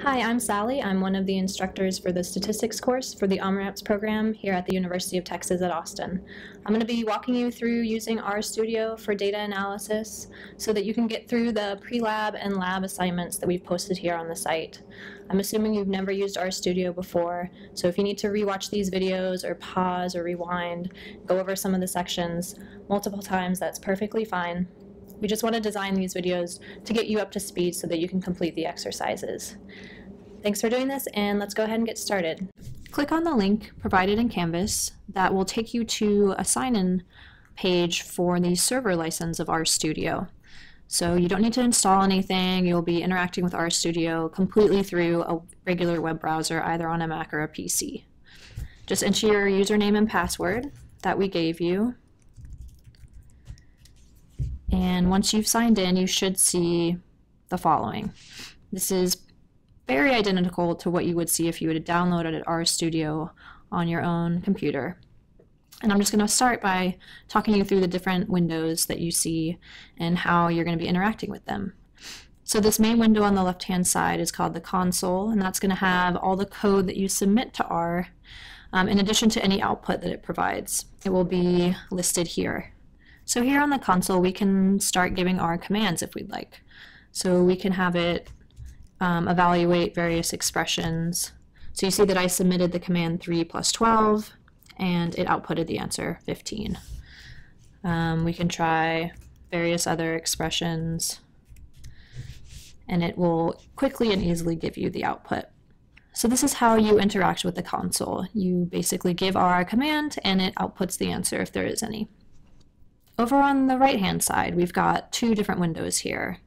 Hi, I'm Sally. I'm one of the instructors for the statistics course for the OnRamps program here at the University of Texas at Austin. I'm going to be walking you through using RStudio for data analysis so that you can get through the pre-lab and lab assignments that we've posted here on the site. I'm assuming you've never used RStudio before, so if you need to rewatch these videos or pause or rewind, go over some of the sections multiple times, that's perfectly fine. We just want to design these videos to get you up to speed so that you can complete the exercises. Thanks for doing this, and let's go ahead and get started. Click on the link provided in Canvas that will take you to a sign-in page for the server license of RStudio. So you don't need to install anything. You'll be interacting with RStudio completely through a regular web browser, either on a Mac or a PC. Just enter your username and password that we gave you. And once you've signed in, you should see the following. This is very identical to what you would see if you had downloaded RStudio on your own computer. And I'm just going to start by talking you through the different windows that you see and how you're going to be interacting with them. So this main window on the left-hand side is called the console, and that's going to have all the code that you submit to R, in addition to any output that it provides. It will be listed here. So here on the console, we can start giving R commands if we'd like. So we can have it evaluate various expressions. So you see that I submitted the command 3 plus 12, and it outputted the answer 15. We can try various other expressions, and it will quickly and easily give you the output. So this is how you interact with the console. You basically give R a command, and it outputs the answer if there is any. Over on the right-hand side, we've got two different windows here.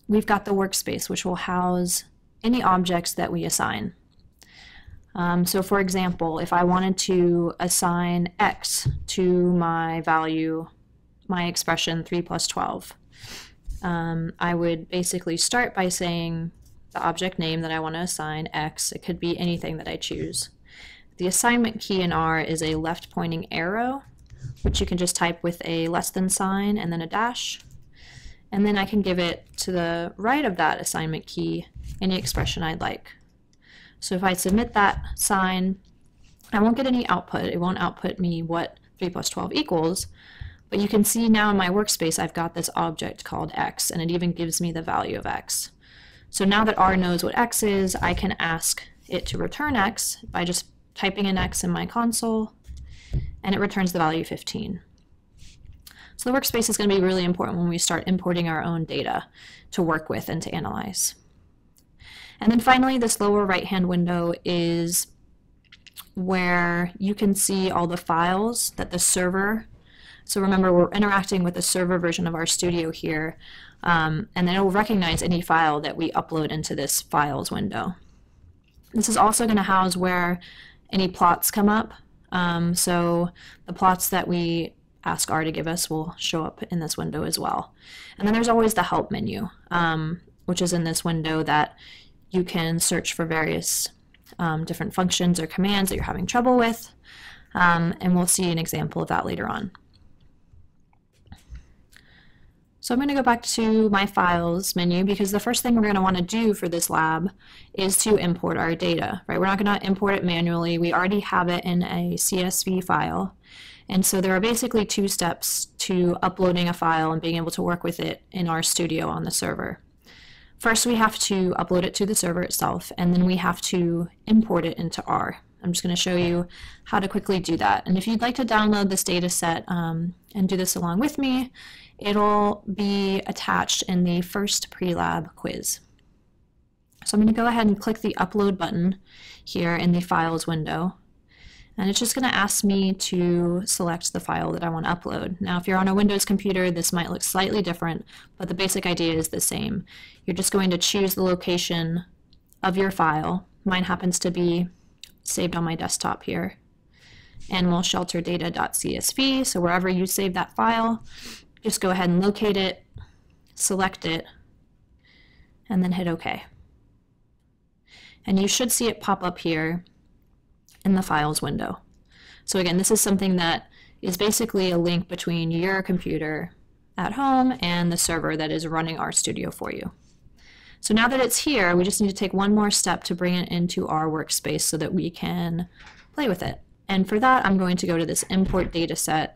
We've got the Workspace, which will house any objects that we assign. So for example, if I wanted to assign X to my value, my expression 3 plus 12, I would basically start by saying the object name that I want to assign, X. It could be anything that I choose. The assignment key in R is a left-pointing arrow, which you can just type with a less than sign and then a dash. And then I can give it to the right of that assignment key any expression I'd like. So if I submit that sign, I won't get any output. It won't output me what 3 plus 12 equals, but you can see now in my workspace I've got this object called X, and it even gives me the value of X. So now that R knows what X is, I can ask it to return X by just typing in X in my console, and it returns the value 15. So the workspace is going to be really important when we start importing our own data to work with and to analyze. And then finally, this lower right-hand window is where you can see all the files that the server, so remember we're interacting with the server version of RStudio here, and then it will recognize any file that we upload into this files window. This is also going to house where any plots come up. So the plots that we ask R to give us will show up in this window as well. And then there's always the help menu, which is in this window that you can search for various different functions or commands that you're having trouble with, and we'll see an example of that later on. So I'm going to go back to my Files menu because the first thing we're going to want to do for this lab is to import our data, right? We're not going to import it manually. We already have it in a CSV file. And so there are basically two steps to uploading a file and being able to work with it in RStudio on the server. First, we have to upload it to the server itself, and then we have to import it into R. I'm just going to show you how to quickly do that. And if you'd like to download this data set and do this along with me, it'll be attached in the first pre-lab quiz. So I'm going to go ahead and click the Upload button here in the Files window. And it's just going to ask me to select the file that I want to upload. Now, if you're on a Windows computer, this might look slightly different, but the basic idea is the same. You're just going to choose the location of your file. Mine happens to be saved on my desktop here. animalshelterdata.csv, so wherever you save that file, just go ahead and locate it, select it, and then hit OK. And you should see it pop up here in the Files window. So again, this is something that is basically a link between your computer at home and the server that is running RStudio for you. So now that it's here, we just need to take one more step to bring it into our workspace so that we can play with it. And for that, I'm going to go to this Import Dataset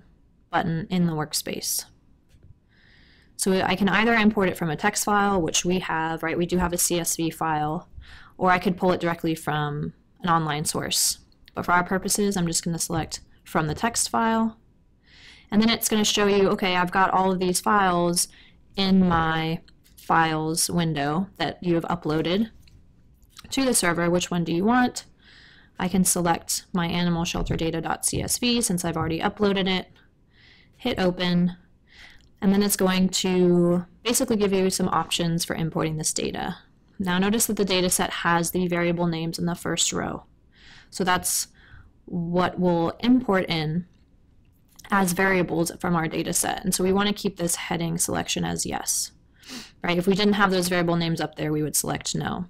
button in the workspace. So I can either import it from a text file, which we have, right? We do have a CSV file, or I could pull it directly from an online source. But for our purposes, I'm just going to select from the text file. And then it's going to show you, okay, I've got all of these files in my files window that you have uploaded to the server. Which one do you want? I can select my animalshelterdata.csv since I've already uploaded it, hit open, and then it's going to basically give you some options for importing this data. Now notice that the data set has the variable names in the first row. So that's what we'll import in as variables from our data set. And so we want to keep this heading selection as yes. Right? If we didn't have those variable names up there, we would select no.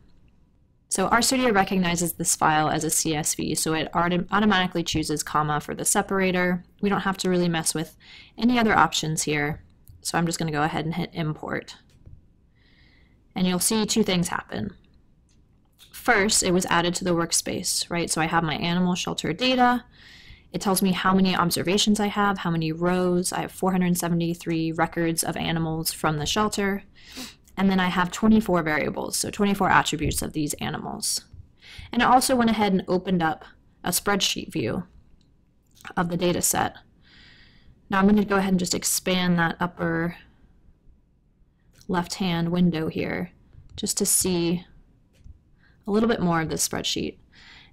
So RStudio recognizes this file as a CSV, so it automatically chooses comma for the separator. We don't have to really mess with any other options here. So I'm just going to go ahead and hit import. And you'll see two things happen. First, it was added to the workspace, right? So I have my animal shelter data. It tells me how many observations I have, how many rows. I have 473 records of animals from the shelter. And then I have 24 variables, so 24 attributes of these animals. And it also went ahead and opened up a spreadsheet view of the data set. Now I'm going to go ahead and just expand that upper left-hand window here just to see a little bit more of this spreadsheet.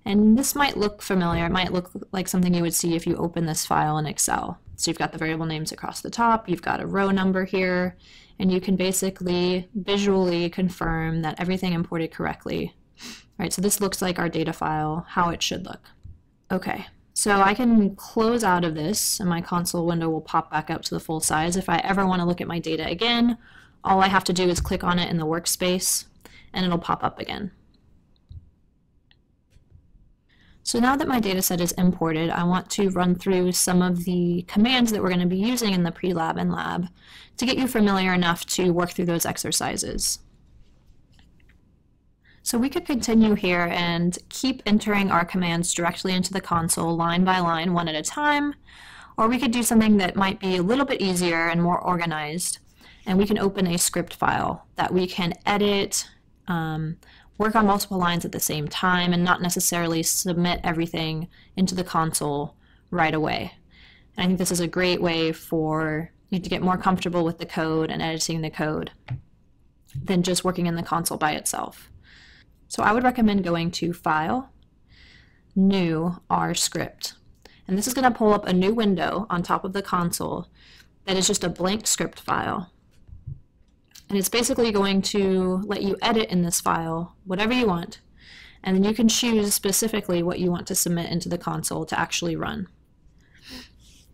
And this might look familiar. It might look like something you would see if you open this file in Excel. So you've got the variable names across the top, you've got a row number here, and you can basically visually confirm that everything imported correctly. Right, so this looks like our data file, how it should look. Okay, so I can close out of this and my console window will pop back up to the full size. If I ever want to look at my data again, all I have to do is click on it in the workspace and it'll pop up again. So now that my data set is imported, I want to run through some of the commands that we're going to be using in the pre-lab and lab to get you familiar enough to work through those exercises. So we could continue here and keep entering our commands directly into the console line by line, one at a time, or we could do something that might be a little bit easier and more organized, and we can open a script file that we can edit, work on multiple lines at the same time, and not necessarily submit everything into the console right away. And I think this is a great way for you to get more comfortable with the code and editing the code than just working in the console by itself. So I would recommend going to File, New, R Script. And this is going to pull up a new window on top of the console that is just a blank script file. And it's basically going to let you edit in this file whatever you want, and then you can choose specifically what you want to submit into the console to actually run.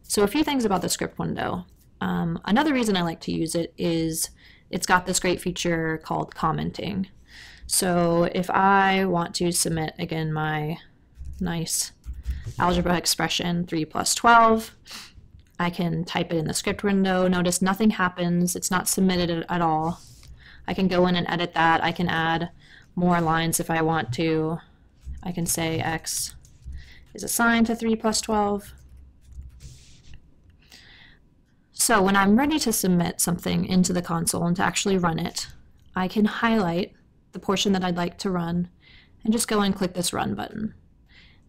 So a few things about the script window. Another reason I like to use it is it's got this great feature called commenting. So if I want to submit, again, my nice algebra expression 3 plus 12, I can type it in the script window. Notice nothing happens. It's not submitted at all. I can go in and edit that. I can add more lines if I want to. I can say x is assigned to 3 plus 12. So when I'm ready to submit something into the console and to actually run it, I can highlight the portion that I'd like to run and just go and click this Run button.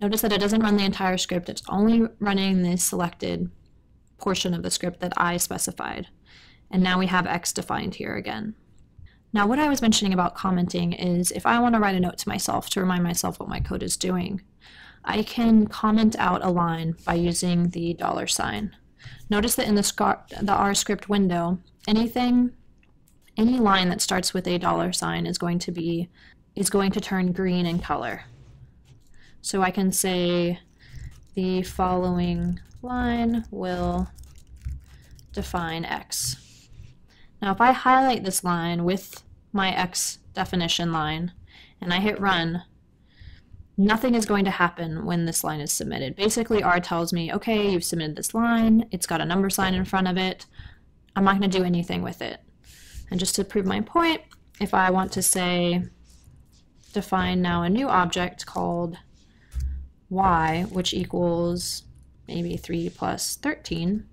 Notice that it doesn't run the entire script. It's only running the selected portion of the script that I specified. And now we have X defined here again. Now what I was mentioning about commenting is if I want to write a note to myself to remind myself what my code is doing, I can comment out a line by using the $sign. Notice that in the R script window, any line that starts with a $sign is going to turn green in color. So I can say the following line will define X. Now if I highlight this line with my X definition line and I hit run, nothing is going to happen when this line is submitted. Basically R tells me, okay, you've submitted this line, it's got a number sign in front of it, I'm not going to do anything with it. And just to prove my point, if I want to say, define now a new object called y, which equals maybe 3 plus 13,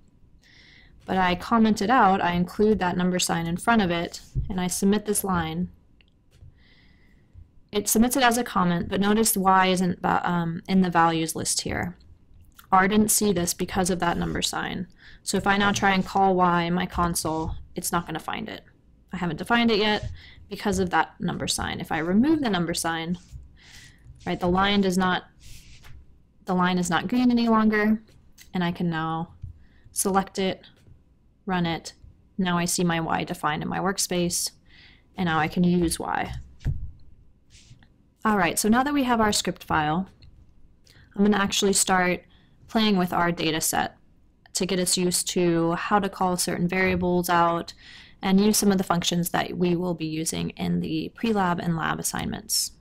but I comment it out, I include that number sign in front of it, and I submit this line. It submits it as a comment, but notice y isn't in the values list here. R didn't see this because of that number sign. So if I now try and call y in my console, it's not going to find it. I haven't defined it yet because of that number sign. If I remove the number sign, right, the line is not green any longer, and I can now select it, run it. Now I see my y defined in my workspace, and now I can use y. All right, so now that we have our script file, I'm going to actually start playing with our data set to get us used to how to call certain variables out and use some of the functions that we will be using in the pre-lab and lab assignments.